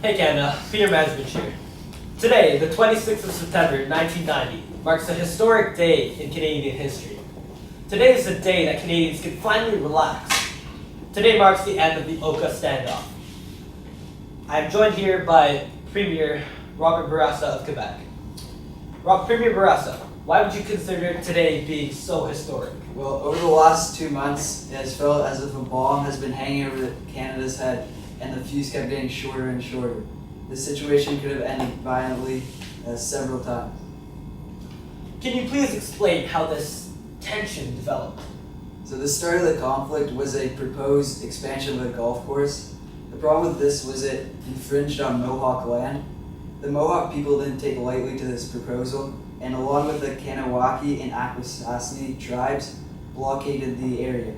Hey Canada, Peter Management here. Today, the 26th of September 1990, marks a historic day in Canadian history. Today is the day that Canadians can finally relax. Today marks the end of the Oka Standoff. I am joined here by Premier Robert Bourassa of Quebec. Premier Bourassa, why would you consider today being so historic? Well, over the last 2 months, it has felt as if a bomb has been hanging over Canada's head and the fuse kept getting shorter and shorter. The situation could have ended violently several times. Can you please explain how this tension developed? So the start of the conflict was a proposed expansion of the golf course. The problem with this was it infringed on Mohawk land. The Mohawk people didn't take lightly to this proposal, and along with the Kanawaki and Akwesasne tribes, blockaded the area.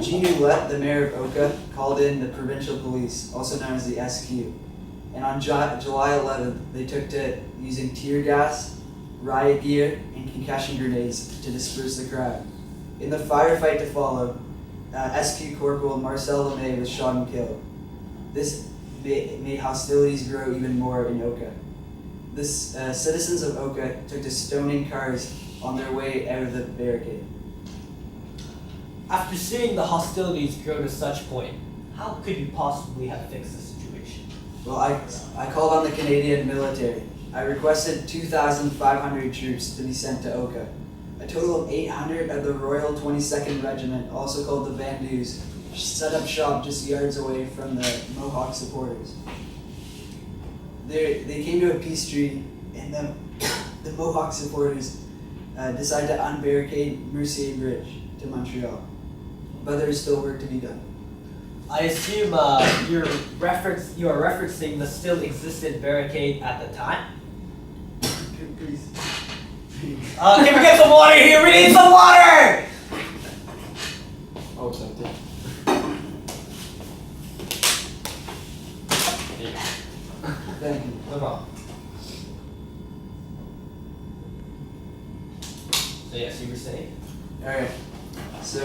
Jean Ouellette, the mayor of Oka, called in the provincial police, also known as the SQ. And on July 11th, they took to using tear gas, riot gear, and concussion grenades to disperse the crowd. In the firefight to follow, SQ Corporal Marcel Lemay was shot and killed. This made hostilities grow even more in Oka. The citizens of Oka took to stoning cars on their way out of the barricade. After seeing the hostilities grow to such point, how could you possibly have fixed the situation? Well, I called on the Canadian military. I requested 2,500 troops to be sent to Oka. A total of 800 of the Royal 22nd Regiment, also called the Vandus, set up shop just yards away from the Mohawk supporters. They came to a peace treaty, and the Mohawk supporters decided to unbarricade Mercier Bridge to Montreal. But there is still work to be done. I assume you are referencing the still existent barricade at the time? Please. Can we get some water here? We need some water! Oh, something. Thank you. No problem. So yes, you were saying? Alright, so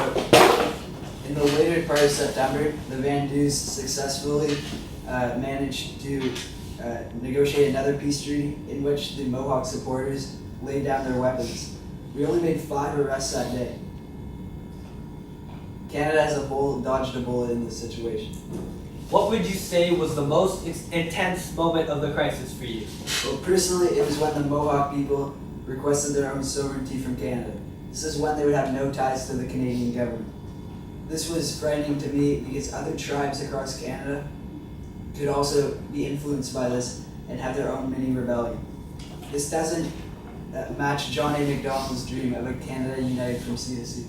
in the later part of September, the Vandus successfully managed to negotiate another peace treaty in which the Mohawk supporters laid down their weapons. We only made 5 arrests that day. Canada as a whole dodged a bullet in this situation. What would you say was the most intense moment of the crisis for you? Well, personally, it was when the Mohawk people requested their own sovereignty from Canada. This is when they would have no ties to the Canadian government. This was frightening to me because other tribes across Canada could also be influenced by this and have their own mini rebellion. This doesn't match John A. Macdonald's dream of a Canada united from sea to sea.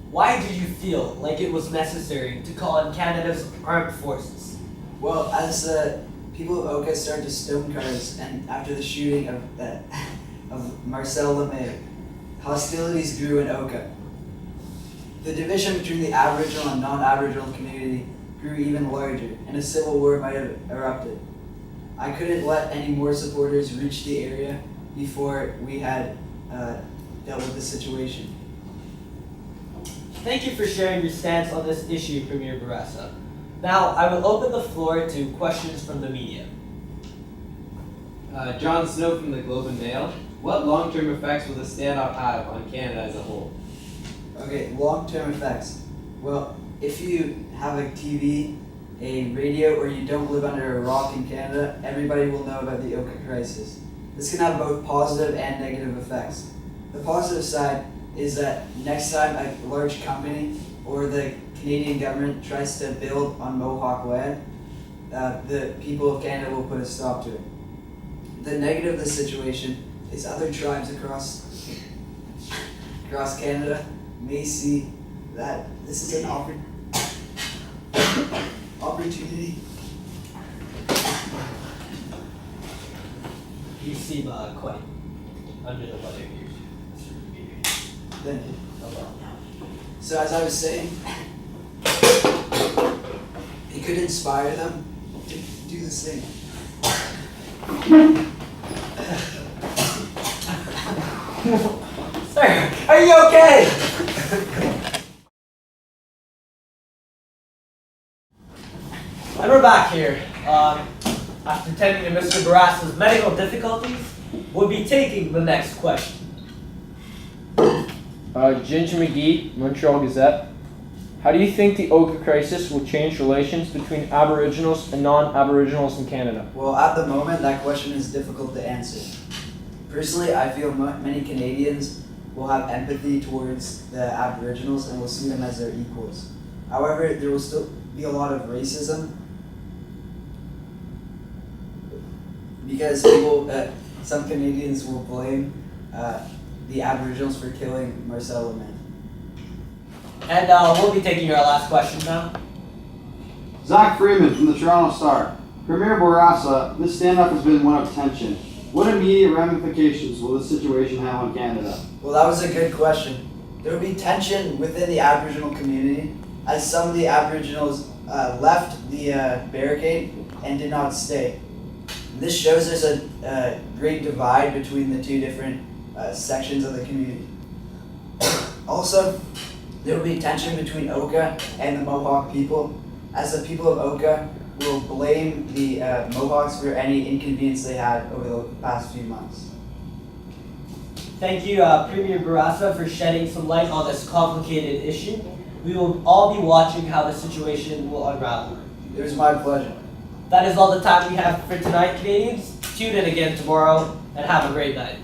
Why did you feel like it was necessary to call on Canada's armed forces? Well, as the people of Oka started to stone cars, and after the shooting of Marcel Lemay, hostilities grew in Oka. The division between the Aboriginal and non-Aboriginal community grew even larger, and a civil war might have erupted. I couldn't let any more supporters reach the area before we had dealt with the situation. Thank you for sharing your stance on this issue, Premier Bourassa. Now, I will open the floor to questions from the media. John Snow from the Globe and Mail. What long-term effects will the standoff have on Canada as a whole? Okay, long-term effects. Well, if you have a TV, a radio, or you don't live under a rock in Canada, everybody will know about the Oka crisis. This can have both positive and negative effects. The positive side is that next time a large company or the Canadian government tries to build on Mohawk land, the people of Canada will put a stop to it. The negative of the situation is other tribes across Canada may see that this is an opportunity. You seem quite under the weather here, Mr. Premier. Thank you. No problem. So as I was saying, it could inspire them to do the same. Sir, are you okay? And we're back here. after tending to Mr. Barassa's medical difficulties, will be taking the next question. Ginger McGee, Montreal Gazette. How do you think the Oka crisis will change relations between Aboriginals and non-Aboriginals in Canada? Well, at the moment, that question is difficult to answer. Personally, I feel many Canadians will have empathy towards the Aboriginals and will see them as their equals. However, there will still be a lot of racism because some Canadians will blame the Aboriginals for killing Marcel Lemay. And we'll be taking our last question now. Zach Freeman from the Toronto Star. Premier Bourassa, this standoff has been one of tension. What immediate ramifications will this situation have on Canada? Well, that was a good question. There will be tension within the Aboriginal community as some of the Aboriginals left the barricade and did not stay. This shows us a great divide between the two different sections of the community. Also, there will be tension between Oka and the Mohawk people, as the people of Oka will blame the Mohawks for any inconvenience they had over the past few months. Thank you, Premier Barassa, for shedding some light on this complicated issue. We will all be watching how the situation will unravel. It was my pleasure. That is all the time we have for tonight, Canadians. Tune in again tomorrow, and have a great night.